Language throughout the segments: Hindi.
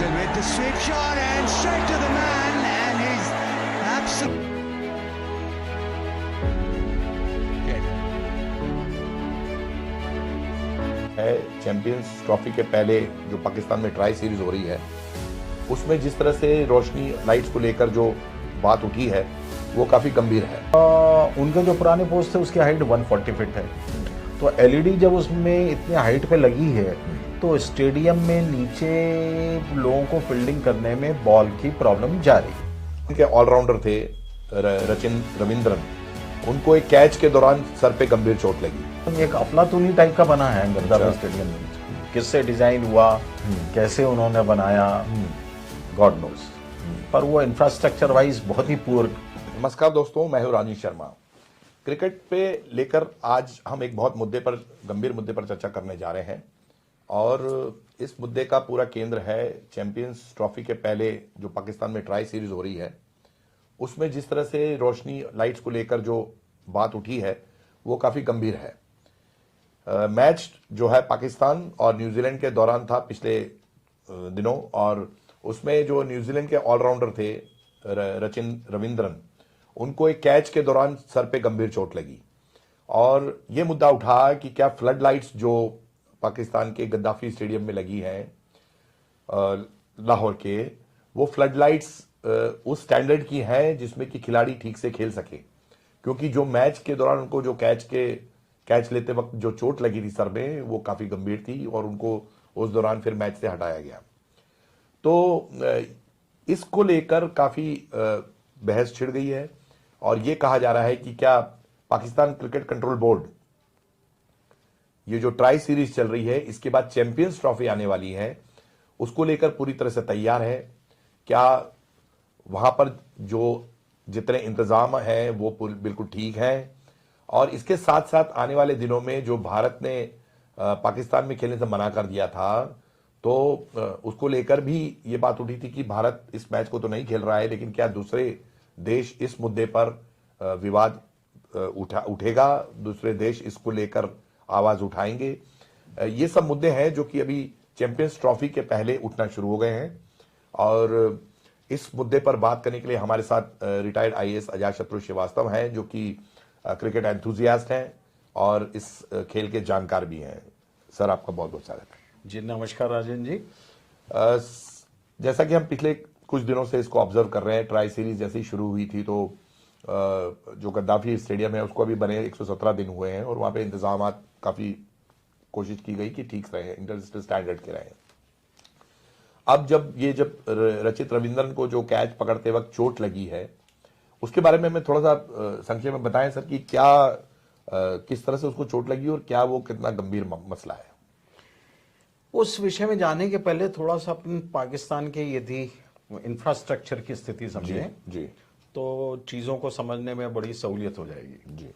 Robinson with the sweep shot and straight to the man, and he's absolutely. है चैंपियंस ट्रॉफी के पहले जो पाकिस्तान में ट्राई सीरीज हो रही है उसमें जिस तरह से रोशनी लाइट्स को लेकर जो बात उठी है वो काफी गंभीर है। उनके जो पुराने पोस्ट थे उसकी हाइट 140 फीट है, तो एलईडी जब उसमें इतनी हाइट पे लगी है तो स्टेडियम में नीचे लोगों को फील्डिंग करने में बॉल की प्रॉब्लम जा रही। उनके ऑलराउंडर थे रचिन रविंद्रन, उनको एक कैच के दौरान सर पे गंभीर चोट लगी। एक अफलातूनी टाइप का बना है गर्दापुर स्टेडियम में, किससे डिजाइन हुआ, कैसे उन्होंने बनाया, गॉड नोस, पर वो इंफ्रास्ट्रक्चर वाइज बहुत ही पुअर। नमस्कार दोस्तों, मैं हूं राजीव शर्मा। क्रिकेट पे लेकर आज हम एक बहुत गंभीर मुद्दे पर चर्चा करने जा रहे हैं और इस मुद्दे का पूरा केंद्र है चैंपियंस ट्रॉफी के पहले जो पाकिस्तान में ट्राई सीरीज हो रही है उसमें जिस तरह से रोशनी लाइट्स को लेकर जो बात उठी है वो काफी गंभीर है। मैच जो है पाकिस्तान और न्यूजीलैंड के दौरान था पिछले दिनों, और उसमें जो न्यूजीलैंड के ऑलराउंडर थे रचिन रविंद्रन, उनको एक कैच के दौरान सर पे गंभीर चोट लगी और ये मुद्दा उठा कि क्या फ्लड लाइट्स जो पाकिस्तान के गद्दाफी स्टेडियम में लगी हैं लाहौर के, वो फ्लड लाइट्स उस स्टैंडर्ड की हैं जिसमें कि खिलाड़ी ठीक से खेल सके, क्योंकि जो मैच के दौरान उनको जो कैच लेते वक्त जो चोट लगी थी सर में वो काफी गंभीर थी और उनको उस दौरान फिर मैच से हटाया गया। तो इसको लेकर काफी बहस छिड़ गई है और ये कहा जा रहा है कि क्या पाकिस्तान क्रिकेट कंट्रोल बोर्ड, ये जो ट्राई सीरीज चल रही है इसके बाद चैंपियंस ट्रॉफी आने वाली है, उसको लेकर पूरी तरह से तैयार है। क्या वहां पर जो जितने इंतजाम हैं वो बिल्कुल ठीक हैं, और इसके साथ साथ आने वाले दिनों में जो भारत ने पाकिस्तान में खेलने से मना कर दिया था तो उसको लेकर भी ये बात उठी थी कि भारत इस मैच को तो नहीं खेल रहा है, लेकिन क्या दूसरे देश इस मुद्दे पर विवाद उठेगा, दूसरे देश इसको लेकर आवाज उठाएंगे। ये सब मुद्दे हैं जो कि अभी चैंपियंस ट्रॉफी के पहले उठना शुरू हो गए हैं और इस मुद्दे पर बात करने के लिए हमारे साथ रिटायर्ड आईएएस अजातशत्रु श्रीवास्तव हैं जो कि क्रिकेट एंथुजियास्ट हैं और इस खेल के जानकार भी हैं। सर, आपका बहुत बहुत स्वागत है। जी नमस्कार राजन जी। जैसा कि हम पिछले कुछ दिनों से इसको ऑब्जर्व कर रहे हैं, ट्राई सीरीज जैसे ही शुरू हुई थी तो जो गद्दाफी स्टेडियम है उसको अभी बने 117 दिन हुए हैं और वहां पे इंतजाम काफी कोशिश की गई कि ठीक रहे, इंटरनेशनल स्टैंडर्ड के रहे। अब जब रचित रविंद्रन को जो कैच पकड़ते वक्त चोट लगी है उसके बारे में हमें थोड़ा सा संक्षेप में बताएं सर कि क्या किस तरह से उसको चोट लगी और क्या वो कितना गंभीर मसला है। उस विषय में जाने के पहले थोड़ा सा अपन पाकिस्तान के यदि इंफ्रास्ट्रक्चर की स्थिति समझें जी तो चीजों को समझने में बड़ी सहूलियत हो जाएगी। जी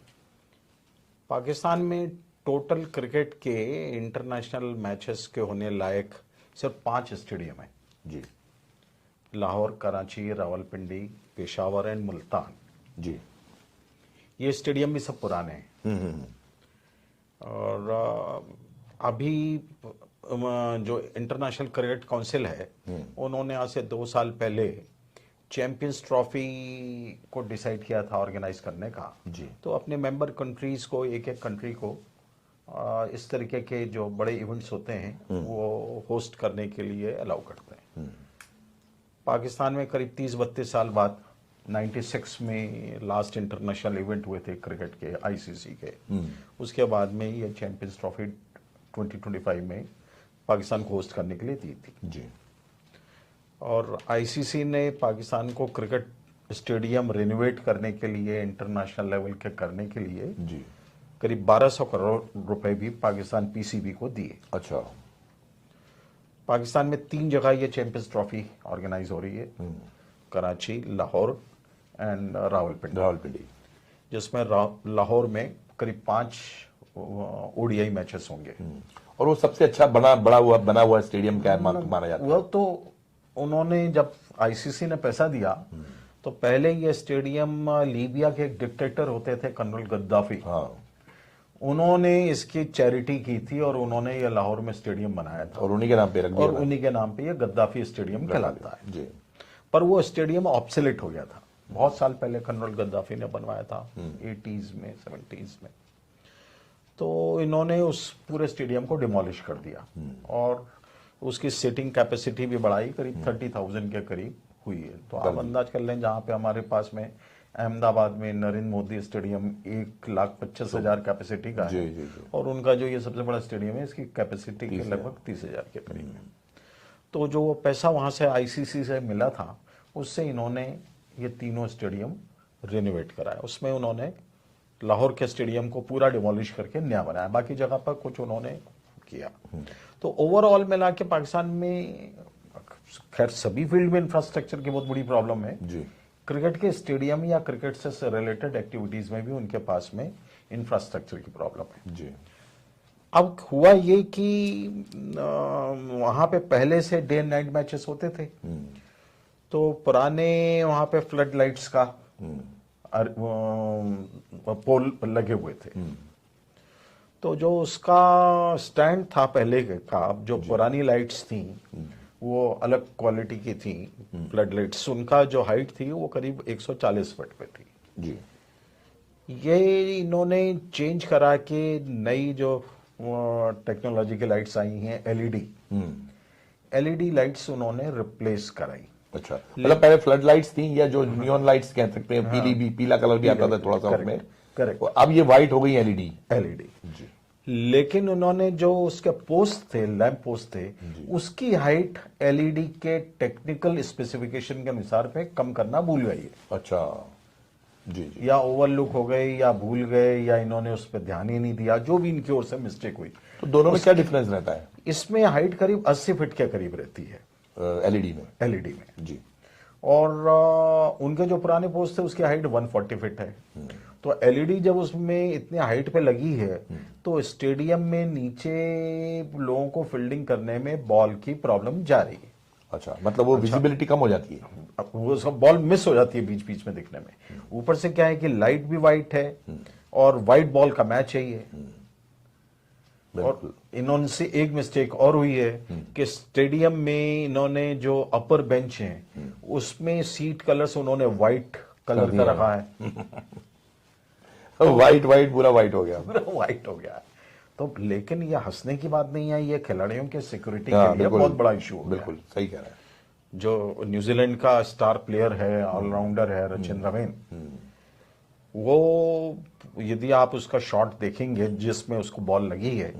पाकिस्तान में टोटल क्रिकेट के इंटरनेशनल मैचेस के होने लायक सिर्फ 5 स्टेडियम है जी, लाहौर, कराची, रावलपिंडी, पेशावर एंड मुल्तान। जी, ये स्टेडियम भी सब पुराने हैं। और अभी जो इंटरनेशनल क्रिकेट काउंसिल है उन्होंने आज से 2 साल पहले चैंपियंस ट्रॉफी को डिसाइड किया था ऑर्गेनाइज करने का जी। तो अपने मेंबर कंट्रीज को, एक कंट्री को इस तरीके के जो बड़े इवेंट्स होते हैं वो होस्ट करने के लिए अलाउ करते हैं। पाकिस्तान में करीब 30-32 साल बाद 96 में लास्ट इंटरनेशनल इवेंट हुए थे क्रिकेट के, आईसीसी के। उसके बाद में ये चैंपियंस ट्रॉफी 2025 में पाकिस्तान को होस्ट करने के लिए दी थी जी। और आईसीसी ने पाकिस्तान को क्रिकेट स्टेडियम रिनोवेट करने के लिए, इंटरनेशनल लेवल के करने के लिए जी करीब 1200 करोड़ रुपए भी पाकिस्तान पीसीबी को दिए। अच्छा। पाकिस्तान में 3 जगह ये चैंपियंस ट्रॉफी ऑर्गेनाइज हो रही है, कराची, लाहौर एंड रावलपिंडी, जिसमें लाहौर में करीब 5 ओडीआई मैचेस होंगे। और वो सबसे अच्छा बना हुआ स्टेडियम क्या माना जाता है? वो तो उन्होंने जब आईसीसी ने पैसा दिया तो पहले ये स्टेडियम लीबिया के एक डिक्टेटर होते थे कर्नल गद्दाफी, हाँ, उन्होंने इसकी चैरिटी की थी और उन्होंने ये लाहौर में स्टेडियम बनाया था और उन्हीं के नाम पे रख दिया और उन्हीं के नाम पे ये गद्दाफी स्टेडियम कहलाता है। जी। पर वो स्टेडियम ऑब्सोलेट हो गया था बहुत साल पहले, कर्नल गद्दाफी ने बनवाया था 80s में 70s में। तो इन्होंने उस पूरे स्टेडियम को डिमोलिश कर दिया और उसकी सीटिंग कैपेसिटी भी बढ़ाई, करीब 30,000 के करीब हुई है। तो आप अंदाज कर लें, जहां पे हमारे पास में अहमदाबाद में नरेंद्र मोदी स्टेडियम 1,25,000 कैपेसिटी का है, और उनका जो ये सबसे बड़ा स्टेडियम है इसकी कैपेसिटी के लगभग 30,000 के करीब है। तो जो वो पैसा वहां से आईसीसी से मिला था, उससे इन्होंने ये तीनों स्टेडियम रिनोवेट कराया। उसमें उन्होंने लाहौर के स्टेडियम को पूरा डिमोलिश करके नया बनाया, बाकी जगह पर कुछ उन्होंने किया। तो ओवरऑल मिला के पाकिस्तान में, खैर सभी फील्ड में इंफ्रास्ट्रक्चर की बहुत बड़ी प्रॉब्लम है जी। क्रिकेट के स्टेडियम या क्रिकेट से रिलेटेड एक्टिविटीज में भी उनके पास में इंफ्रास्ट्रक्चर की प्रॉब्लम है जी। अब हुआ ये कि वहां पे पहले से डे एंड नाइट मैचेस होते थे, तो पुराने वहां पे फ्लड लाइट्स का पोल लगे हुए थे। तो जो उसका स्टैंड था पहले का, जो पुरानी लाइट्स थी वो अलग क्वालिटी की थी, फ्लड लाइट्स, उनका जो हाइट थी वो करीब 140 फीट पे थी जी। ये इन्होंने चेंज करा के नई जो टेक्नोलॉजी की लाइट्स आई हैं, एलईडी लाइट्स उन्होंने रिप्लेस कराई। अच्छा, मतलब पहले फ्लड लाइट्स थी, या जो नियॉन लाइट्स कह सकते हैं, पीली भी, पीला कलर भी आता था थोड़ा सा उसमें, करेक्ट। अब ये व्हाइट हो गई एलईडी। जी। लेकिन उन्होंने जो उसके पोस्ट थे, लैंप पोस्ट थे, उसकी हाइट एलईडी के टेक्निकल स्पेसिफिकेशन के अनुसार पे कम करना भूल गई है। अच्छा, जी जी। या ओवरलुक हो गए, या भूल गए, या इन्होंने उस पर ध्यान ही नहीं दिया, जो भी इनकी ओर से मिस्टेक हुई। तो दोनों में क्या डिफरेंस रहता है? इसमें हाइट करीब 80 फीट के करीब रहती है एलईडी में। एलईडी में जी। और उनके जो पुराने पोस्ट थे उसकी हाइट 140 फीट है। तो एलईडी जब उसमें इतने हाइट पे लगी है, तो स्टेडियम में नीचे लोगों को फील्डिंग करने में बॉल की प्रॉब्लम जा रही है। अच्छा, मतलब वो विजिबिलिटी कम हो जाती है, अब वो सब बॉल मिस हो जाती है बीच बीच में दिखने में। ऊपर से क्या है कि लाइट भी वाइट है और वाइट बॉल का मैच है ये। और इन्होंने से एक मिस्टेक और हुई है कि स्टेडियम में इन्होंने जो अपर बेंच है उसमें सीट कलर्स उन्होंने व्हाइट कलर का रखा है। व्हाइट व्हाइट पूरा व्हाइट हो गया, पूरा व्हाइट हो गया। तो लेकिन ये हंसने की बात नहीं है, ये खिलाड़ियों के सिक्योरिटी हाँ, के लिए बहुत बड़ा इशू हो गया। बिल्कुल सही कह रहे हैं। जो न्यूजीलैंड का स्टार प्लेयर है, ऑलराउंडर है, रचिन रवीन, वो यदि आप उसका शॉट देखेंगे जिसमें उसको बॉल लगी है,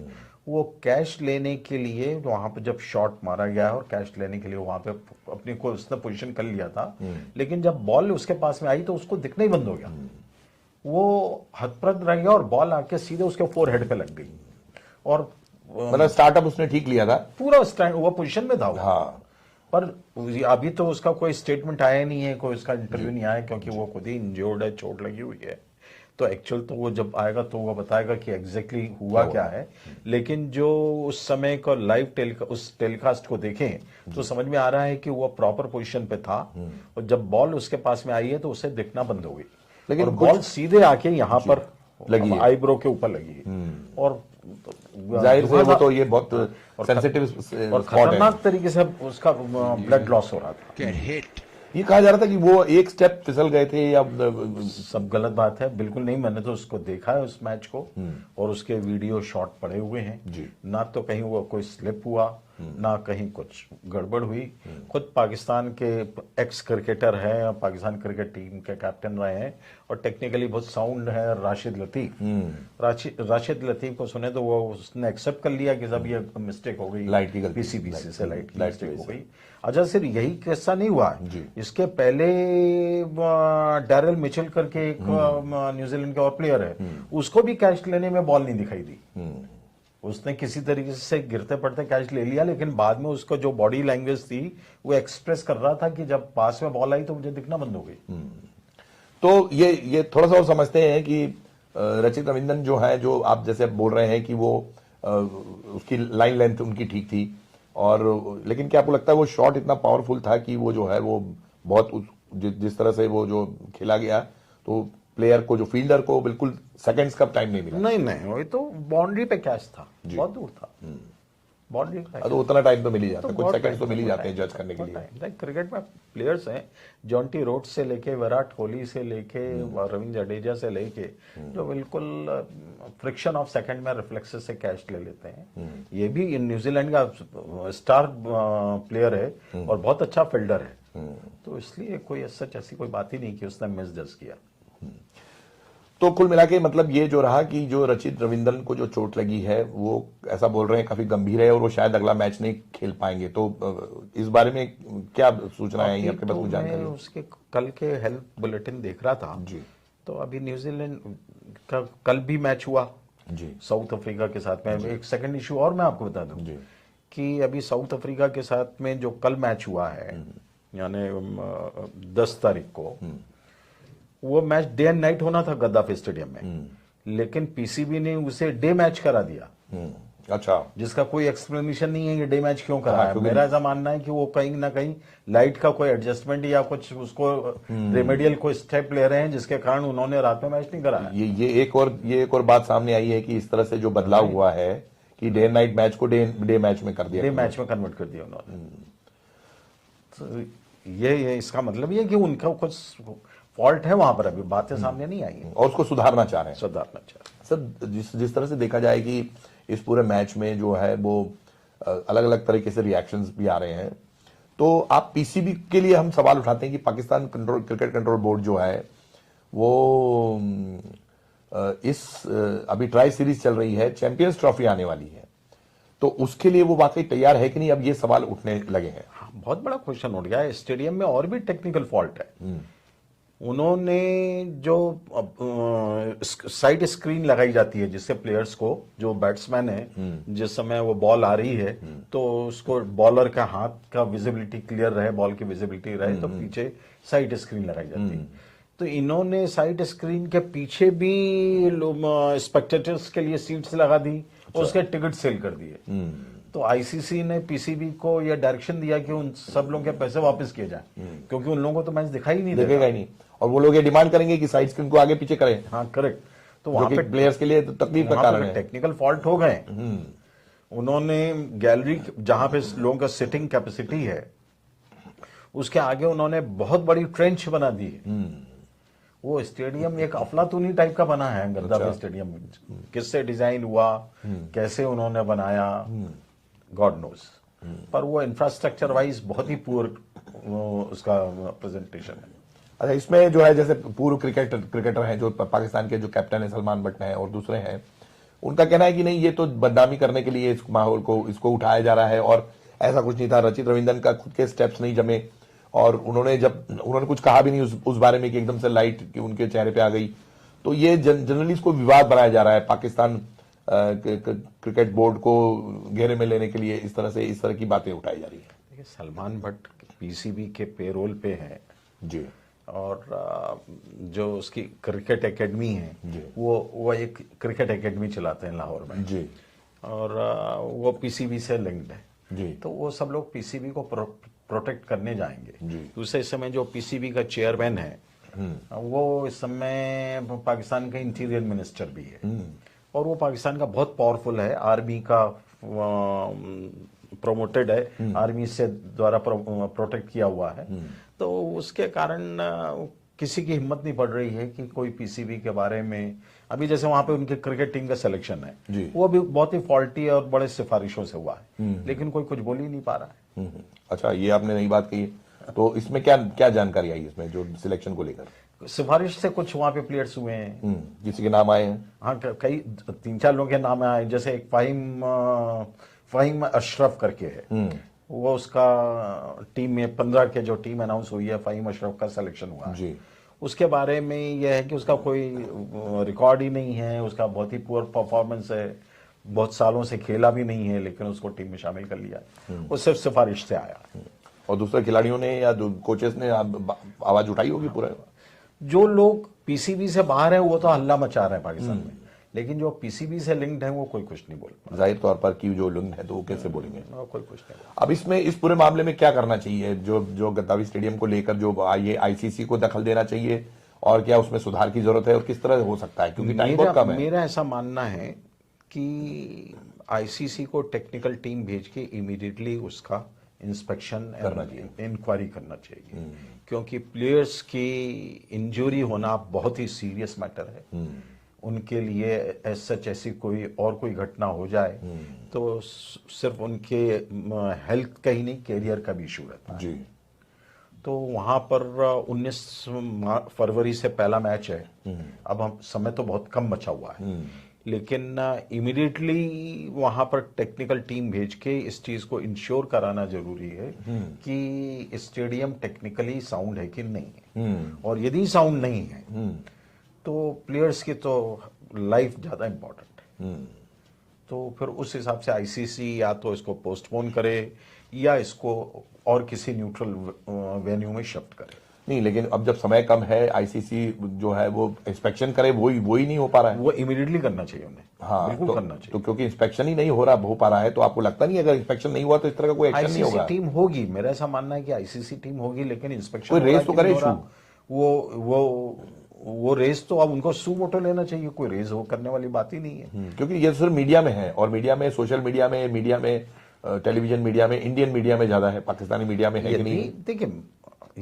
वो कैच लेने के लिए वहां पे जब शॉट मारा गया है और कैच लेने के लिए वहां पे अपनी को उसने पोजीशन कर लिया था, लेकिन जब बॉल उसके पास में आई तो उसको दिखना ही बंद हो गया। वो हतप्रद रह गया और बॉल आके सीधे उसके फोरहेड पे लग गई। और मतलब स्टार्टअप उसने ठीक लिया था, पूरा स्टैंड वो पोजीशन में था वो। हाँ। पर अभी तो उसका कोई स्टेटमेंट आया नहीं है, कोई उसका इंटरव्यू नहीं आया, क्योंकि वो खुद ही इंजर्ड है, चोट लगी हुई है। तो एक्चुअल तो वो जब आएगा तो वो बताएगा कि एग्जैक्टली हुआ क्या है। लेकिन जो उस समय का लाइव उस टेलीकास्ट को देखें तो समझ में आ रहा है कि वो प्रॉपर पोजीशन पे था, और जब बॉल उसके पास में आई है तो उसे दिखना बंद हो गई। लेकिन बॉल सीधे आके यहाँ पर लगी, आईब्रो के ऊपर लगी है। और जाहिर से वो तो ये बहुत सेंसिटिव और खतरनाक तरीके से उसका ब्लड लॉस हो रहा था। ये कहा जा रहा था कि वो एक स्टेप फिसल गए थे, या सब गलत बात है, बिल्कुल नहीं। मैंने तो उसको देखा है उस मैच को, और उसके वीडियो शॉट पड़े हुए हैं जी। ना तो कहीं वो कोई स्लिप हुआ, ना कहीं कुछ गड़बड़ हुई। खुद पाकिस्तान के एक्स क्रिकेटर हैं, पाकिस्तान क्रिकेट टीम के कैप्टन रहे हैं, और टेक्निकली बहुत साउंड है राशिद लतीफ। राशिद लतीफ को सुने तो वो उसने एक्सेप्ट कर लिया कि सब ये मिस्टेक हो गई, लाइट की गलती, पीसीबीसी से लाइट की मिस्टेक हो गई। अच्छा, सिर्फ यही किस्सा नहीं हुआ, इसके पहले डैरल मिचेल करके एक न्यूजीलैंड के और प्लेयर है, उसको भी कैच लेने में बॉल नहीं दिखाई दी। उसने किसी तरीके से गिरते पड़ते कैच ले लिया, लेकिन बाद में उसको जो बॉडी लैंग्वेज थी वो एक्सप्रेस कर रहा था कि जब पास में बॉल आई तो मुझे दिखना बंद हो गई। तो ये थोड़ा सा और समझते हैं कि रचित रविंद्रन जो है, जो आप जैसे बोल रहे हैं कि वो उसकी लाइन लेंथ उनकी ठीक थी, और लेकिन क्या आपको लगता है वो शॉट इतना पावरफुल था कि वो जो है वो बहुत जिस तरह से वो जो खेला गया, तो प्लेयर को, जो फील्डर को बिल्कुल सेकंड्स का टाइम नहीं मिला। नहीं, वो तो बाउंड्री पे कैच था, बहुत दूर था, बाउंड्री पे। तो उतना टाइम तो मिल ही जाता है, कुछ सेकंड्स तो मिल ही जाते हैं जज करने के लिए। क्रिकेट में प्लेयर्स हैं, जॉन्टी रोड्स से लेके विराट कोहली से लेके रविंद्र जडेजा से लेके, जो बिल्कुल फ्रिक्शन ऑफ सेकंड में रिफ्लेक्सेस से कैच ले लेते हैं। ये भी न्यूजीलैंड का स्टार प्लेयर है और बहुत अच्छा फील्डर है, तो इसलिए कोई सच ऐसी कोई बात ही नहीं कि उसने मिस जज किया। तो कुल मिला के मतलब ये जो रहा कि जो रचित रविंद्रन को जो चोट लगी है वो ऐसा बोल रहे हैं काफी गंभीर है और वो शायद अगला मैच नहीं खेल पाएंगे। तो इस बारे में क्या सूचना है आपके पास? कुछ जानकारी? उसके कल के हेल्थ बुलेटिन देख रहा था जी। तो अभी न्यूजीलैंड का कल भी मैच हुआ जी साउथ अफ्रीका के साथ में। एक सेकंड इशू और मैं आपको बता दूं कि अभी साउथ अफ्रीका के साथ में जो कल मैच हुआ है, यानी 10 तारीख को, वो मैच डे एंड नाइट होना था गद्दाफी स्टेडियम में, लेकिन पीसीबी ने उसे डे मैच करा दिया। अच्छा, जिसका कोई एक्सप्लेनेशन नहीं है कि डे मैच क्यों करा है। मेरा ऐसा मानना है कि वो कहीं ना कहीं लाइट का कोई एडजस्टमेंट या कुछ उसको रेमेडियल कोई स्टेप ले रहे हैं, जिसके कारण उन्होंने रात में मैच नहीं कराया। ये एक और बात सामने आई है कि इस तरह से जो बदलाव हुआ है कि डे नाइट मैच को डे मैच में कर दिया, डे मैच में कन्वर्ट कर दिया उन्होंने। तो ये इसका मतलब ये कि उनका कुछ फॉल्ट है वहां पर, अभी बातें सामने नहीं आई हैं और उसको सुधारना चाह रहे हैं। सर जिस तरह से देखा जाए कि इस पूरे मैच में जो है वो अलग अलग तरीके से रिएक्शंस भी आ रहे हैं, तो आप पीसीबी के लिए हम सवाल उठाते हैं कि पाकिस्तान क्रिकेट कंट्रोल बोर्ड जो है वो अभी ट्राई सीरीज चल रही है, चैंपियंस ट्रॉफी आने वाली है, तो उसके लिए वो वाकई तैयार है कि नहीं? अब ये सवाल उठने लगे हैं। बहुत बड़ा क्वेश्चन उठ गया है। स्टेडियम में और भी टेक्निकल फॉल्ट है। उन्होंने जो साइड स्क्रीन लगाई जाती है जिससे प्लेयर्स को, जो बैट्समैन है, जिस समय वो बॉल आ रही है तो उसको बॉलर का हाथ का विजिबिलिटी क्लियर रहे, बॉल की विजिबिलिटी रहे, तो पीछे साइड स्क्रीन लगाई जाती है। तो इन्होंने साइड स्क्रीन के पीछे भी स्पेक्टेटर्स के लिए सीट्स लगा दी और उसके टिकट सेल कर दिए। तो आईसीसी ने पीसीबी को यह डायरेक्शन दिया कि उन सब लोगों के पैसे वापस किए जाएं, क्योंकि उन लोगों को तो मैच दिखाई नहीं देगा ही नहीं, और वो लोग ये डिमांड करेंगे कि साइड स्क्रीन को आगे पीछे करें। हाँ, करेक्ट। तो वहां पे प्लेयर्स के लिए तो तकलीफ का कारण है। टेक्निकल फॉल्ट हो गए। उन्होंने गैलरी जहां पे लोगों का सिटिंग कैपेसिटी है उसके आगे उन्होंने बहुत बड़ी ट्रेंच बना दी है। वो स्टेडियम एक अफलातूनी टाइप का बना है गद्दाफी स्टेडियम। किससे डिजाइन हुआ, कैसे उन्होंने बनाया, गॉड नोस, पर वो इंफ्रास्ट्रक्चर वाइज बहुत ही पुअर उसका प्रेजेंटेशन है। अच्छा, इसमें जो है जैसे पूर्व क्रिकेटर हैं जो पाकिस्तान के, जो कैप्टन है सलमान बट हैं और दूसरे हैं, उनका कहना है कि नहीं, ये तो बदनामी करने के लिए इस माहौल को, इसको उठाया जा रहा है और ऐसा कुछ नहीं था। रचित रविंद्रन का खुद के स्टेप्स नहीं जमे और उन्होंने कुछ कहा भी नहीं उस बारे में कि एकदम से लाइट कि उनके चेहरे पे आ गई। तो ये जनरली इसको विवाद बनाया जा रहा है पाकिस्तान क्रिकेट बोर्ड को घेरे में लेने के लिए। इस तरह की बातें उठाई जा रही है। देखिए, सलमान भट्ट पीसीबी के पेरोल पे है जी, और जो उसकी क्रिकेट एकेडमी है वो एक क्रिकेट एकेडमी चलाते हैं लाहौर में जी, और वो पीसीबी से लिंक्ड है जी। तो वो सब लोग पीसीबी को प्रोटेक्ट करने जाएंगे। दूसरे समय जो पीसीबी का चेयरमैन है वो इस समय पाकिस्तान का इंटीरियर मिनिस्टर भी है और वो पाकिस्तान का बहुत पावरफुल है, आर्मी का प्रोमोटेड है, आर्मी से द्वारा प्रोटेक्ट किया हुआ है। तो उसके कारण किसी की हिम्मत नहीं पड़ रही है कि कोई पीसीबी के बारे में, अभी जैसे वहां पे उनके क्रिकेट टीम का सिलेक्शन है वो भी बहुत ही फॉल्टी और बड़े सिफारिशों से हुआ है, लेकिन कोई कुछ बोल ही नहीं पा रहा है। अच्छा, ये आपने नई बात कही। तो इसमें क्या जानकारी आई इसमें जो सिलेक्शन को लेकर? सिफारिश से कुछ वहां पे प्लेयर्स हुए हैं, किसी के नाम आए हैं? हाँ, कई 3-4 लोगों के नाम आए। जैसे एक फाहिम अशरफ करके है, वो उसका टीम में 15 के जो टीम अनाउंस हुई है, फाहिम अशरफ का सिलेक्शन हुआ जी। उसके बारे में यह है कि उसका कोई रिकॉर्ड ही नहीं है, उसका बहुत ही पुअर परफॉर्मेंस है, बहुत सालों से खेला भी नहीं है, लेकिन उसको टीम में शामिल कर लिया। वो सिर्फ सिफारिश से आया। और दूसरे खिलाड़ियों ने या कोचेस ने आवाज उठाई होगी पूरा? जो लोग पीसीबी से बाहर हैं वो तो हल्ला मचा रहे हैं पाकिस्तान में, लेकिन जो पीसीबी से लिंक्ड है वो कोई कुछ नहीं बोल। जाहिर तौर पर कि जो लिंक्ड है तो वो कैसे बोलेंगे? कोई कुछ नहीं। अब इसमें इस पूरे मामले में क्या करना चाहिए? जो गद्दाफी स्टेडियम को लेकर जो आईसीसी को दखल देना चाहिए और क्या उसमें सुधार की जरूरत है और किस तरह हो सकता है, क्योंकि टाइम बहुत कम है। मेरा ऐसा मानना है कि आईसीसी को टेक्निकल टीम भेज के इमीडिएटली उसका इंस्पेक्शन करना चाहिए, इंक्वायरी करना चाहिए, क्योंकि प्लेयर्स की इंजरी होना बहुत ही सीरियस मैटर है। उनके लिए सच ऐसी कोई घटना हो जाए तो सिर्फ उनके हेल्थ का ही नहीं, कैरियर का भी इशू रहता है जी। तो वहां पर 19 फरवरी से पहला मैच है। अब हम समय तो बहुत कम बचा हुआ है, लेकिन इमीडिएटली वहां पर टेक्निकल टीम भेज के इस चीज को इंश्योर कराना जरूरी है कि स्टेडियम टेक्निकली साउंड है कि नहीं है, और यदि साउंड नहीं है तो प्लेयर्स की तो लाइफ ज्यादा इंपॉर्टेंट है। तो फिर उस हिसाब से आईसीसी या तो इसको पोस्टपोन करे या इसको और किसी न्यूट्रल वेन्यू में शिफ्ट करे। नहीं, लेकिन अब जब समय कम है, आईसीसी जो है वो इंस्पेक्शन करे, वही नहीं हो पा रहा है। वो इमीडिएटली करना चाहिए उन्हें, हाँ, बिल्कुल करना चाहिए। तो क्योंकि इंस्पेक्शन ही नहीं हो पा रहा है, तो आपको लगता नहीं अगर इंस्पेक्शन नहीं हुआ तो इस तरह का कोई एक्शन नहीं होगा? टीम होगी, मेरा ऐसा मानना है कि आईसीसी टीम होगी, लेकिन इंस्पेक्शन कोई रेस तो करे इशू। वो रेस तो अब उनको सू मोटो लेना चाहिए, कोई रेस वो करने वाली बात ही नहीं है। क्योंकि ये सिर्फ मीडिया में है, और मीडिया में, सोशल मीडिया में, टेलीविजन मीडिया में, इंडियन मीडिया में ज्यादा है, पाकिस्तानी मीडिया में है कि नहीं? देखिए,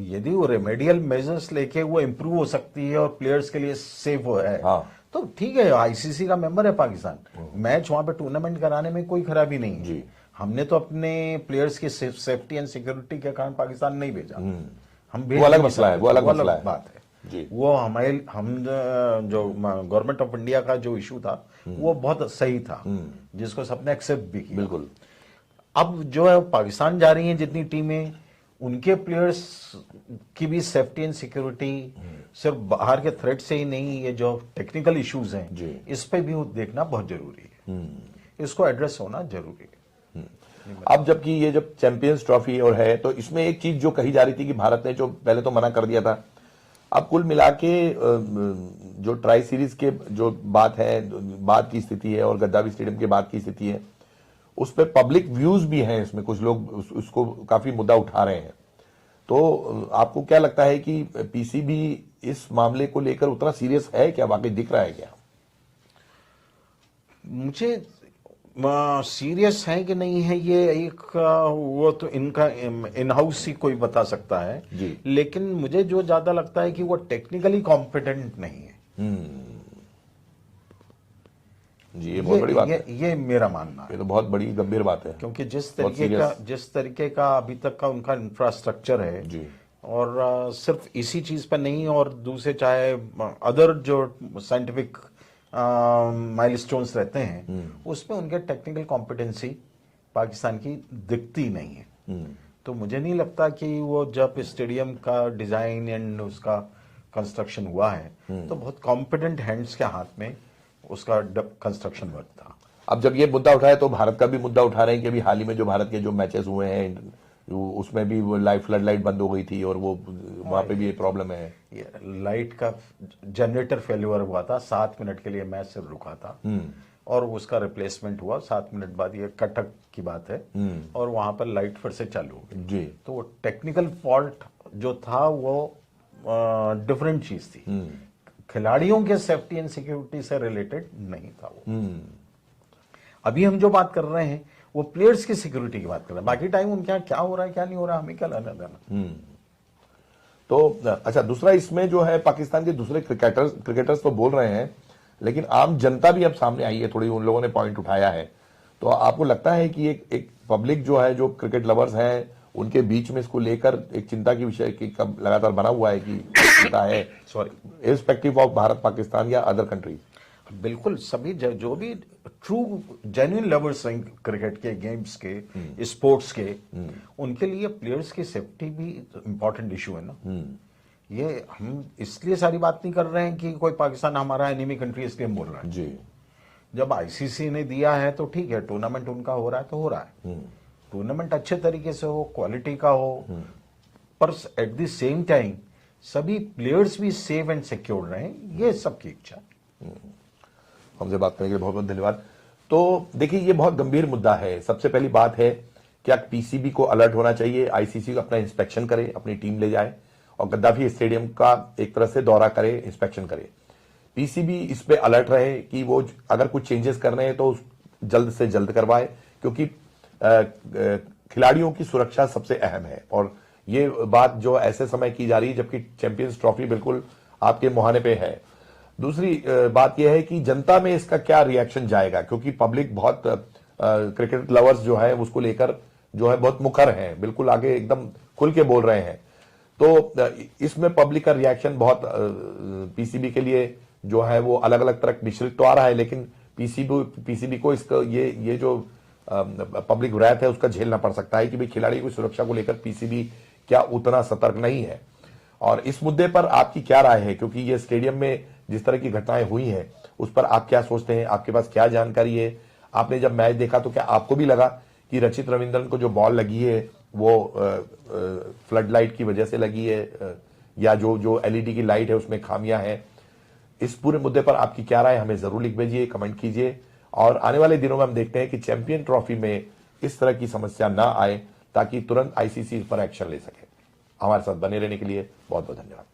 यदि वो रेमेडियल मेजर्स लेके वो इंप्रूव हो सकती है और प्लेयर्स के लिए सेफ है, हाँ, तो ठीक है। आईसीसी का मेंबर है पाकिस्तान, मैच वहां पे टूर्नामेंट कराने में कोई खराबी नहीं है जी। हमने तो अपने प्लेयर्स की सेफ्टी एंड सिक्योरिटी के कारण पाकिस्तान नहीं भेजा। हम वो अलग मसला है, वो अलग मसला है, बात है जी। वो हम जो गवर्नमेंट ऑफ इंडिया का जो इशू था वो बहुत सही था, जिसको सबने एक्सेप्ट भी किया। बिल्कुल। अब जो है पाकिस्तान जा रही हैं जितनी टीमें, उनके प्लेयर्स की भी सेफ्टी एंड सिक्योरिटी सिर्फ बाहर के थ्रेट से ही नहीं, ये जो टेक्निकल इश्यूज हैं इस पे भी देखना बहुत जरूरी है, इसको एड्रेस होना जरूरी है। अब जबकि ये जब चैंपियंस ट्रॉफी और है, तो इसमें एक चीज जो कही जा रही थी कि भारत ने जो पहले तो मना कर दिया था, अब कुल मिला के जो ट्राई सीरीज के जो बात है, बाद की स्थिति है, और गद्दाफी स्टेडियम के बाद की स्थिति है, उस पर पब्लिक व्यूज भी हैं, इसमें कुछ लोग उसको काफी मुद्दा उठा रहे हैं। तो आपको क्या लगता है कि पीसीबी इस मामले को लेकर उतना सीरियस है क्या, वाकई दिख रहा है क्या? मुझे सीरियस है कि नहीं है ये एक वो तो इनका इन हाउस ही कोई बता सकता है जी। लेकिन मुझे जो ज्यादा लगता है कि वो टेक्निकली कॉम्पिटेंट नहीं है। जी, ये बहुत बड़ी बात है। ये मेरा मानना है। ये तो बहुत बड़ी गंभीर बात है, क्योंकि जिस तरीके का अभी तक का उनका इंफ्रास्ट्रक्चर है जी, और सिर्फ इसी चीज पर नहीं, और दूसरे चाहे अदर जो साइंटिफिक माइलस्टोन्स रहते हैं उसमें उनके टेक्निकल कॉम्पिटेंसी पाकिस्तान की दिखती नहीं है। तो मुझे नहीं लगता कि वो जब स्टेडियम का डिजाइन एंड उसका कंस्ट्रक्शन हुआ है तो बहुत कॉम्पिटेंट हैंड्स के हाथ में उसका कंस्ट्रक्शन वर्क था। अब जब ये मुद्दा उठाया तो भारत का भी मुद्दा उठा रहे हैं कि अभी हाल ही में जो भारत के जो मैचेस हुए हैं उसमें भी वो लाइव फ्लड लाइट बंद हो गई थी, और वो वहां पे भी ये प्रॉब्लम है। लाइट का जनरेटर फेल्यूर हुआ था, 7 मिनट के लिए मैच सिर्फ रुका था और उसका रिप्लेसमेंट हुआ 7 मिनट बाद, ये कटक की बात है, और वहां पर लाइट फिर से चालू हो गई जी। तो वो टेक्निकल फॉल्ट जो था वो डिफरेंट चीज थी, खिलाड़ियों के सेफ्टी एंड सिक्योरिटी से रिलेटेड नहीं था वो। अभी हम जो बात कर रहे हैं वो प्लेयर्स की सिक्योरिटी की बात कर रहे हैं, बाकी टाइम उनके यहाँ क्या हो रहा है क्या नहीं हो रहा है हमें क्या लेना देना। तो अच्छा, दूसरा इसमें जो है पाकिस्तान के दूसरे क्रिकेटर्स तो बोल रहे हैं, लेकिन आम जनता भी अब सामने आई है थोड़ी, उन लोगों ने पॉइंट उठाया है। तो आपको लगता है कि एक पब्लिक जो है, जो क्रिकेट लवर्स हैं, उनके बीच में इसको लेकर एक चिंता की विषय की लगातार बना हुआ है कि चिंता है, sorry, irrespective of Bharat, Pakistan या अदर कंट्रीज? बिल्कुल, सभी जो भी ट्रू जेन्युइन लवर्स हैं क्रिकेट के, गेम्स के, स्पोर्ट्स के, उनके लिए प्लेयर्स की सेफ्टी भी इंपॉर्टेंट इशू है ना। ये हम इसलिए सारी बात नहीं कर रहे हैं कि कोई पाकिस्तान हमारा एनिमी कंट्री इसलिए हम बोल रहे हैं जी। जब आईसीसी ने दिया है तो ठीक है, टूर्नामेंट उनका हो रहा है तो हो रहा है, टूर्नामेंट अच्छे तरीके से हो, क्वालिटी का हो, पर एट द सेम टाइम सभी प्लेयर्स भी सेफ एंड सिक्योर रहे, ये सबकी इच्छा। हमसे बात करने के लिए बहुत बहुत धन्यवाद। तो देखिए, ये बहुत गंभीर मुद्दा है। सबसे पहली बात है, क्या पीसीबी को अलर्ट होना चाहिए, आईसीसी को अपना इंस्पेक्शन करे, अपनी टीम ले जाए, और गद्दाफी स्टेडियम का एक तरह से दौरा करे, इंस्पेक्शन करे। पीसीबी इस पे अलर्ट रहे कि वो अगर कुछ चेंजेस करने हैं तो जल्द से जल्द करवाए, क्योंकि खिलाड़ियों की सुरक्षा सबसे अहम है। और ये बात जो ऐसे समय की जा रही है जबकि चैंपियंस ट्रॉफी बिल्कुल आपके मुहाने पे है। दूसरी बात यह है कि जनता में इसका क्या रिएक्शन जाएगा, क्योंकि पब्लिक बहुत क्रिकेट लवर्स जो है उसको लेकर जो है बहुत मुखर हैं, बिल्कुल आगे एकदम खुल के बोल रहे हैं। तो इसमें पब्लिक का रिएक्शन बहुत पीसीबी के लिए जो है वो अलग अलग तरह मिश्रित तो आ रहा है, लेकिन पीसीबी को इसका ये जो पब्लिक रैथ है उसका झेलना पड़ सकता है कि भाई खिलाड़ी की सुरक्षा को लेकर पीसीबी क्या उतना सतर्क नहीं है। और इस मुद्दे पर आपकी क्या राय है, क्योंकि ये स्टेडियम में जिस तरह की घटनाएं हुई हैं उस पर आप क्या सोचते हैं, आपके पास क्या जानकारी है? आपने जब मैच देखा तो क्या आपको भी लगा कि रचित रविंद्रन को जो बॉल लगी है वो फ्लड लाइट की वजह से लगी है, या जो एलईडी की लाइट है उसमें खामियां हैं? इस पूरे मुद्दे पर आपकी क्या राय, हमें जरूर लिख भेजिए, कमेंट कीजिए। और आने वाले दिनों में हम देखते हैं कि चैंपियन ट्रॉफी में इस तरह की समस्या ना आए, ताकि तुरंत आईसीसी इस पर एक्शन ले सके। हमारे साथ बने रहने के लिए बहुत बहुत धन्यवाद।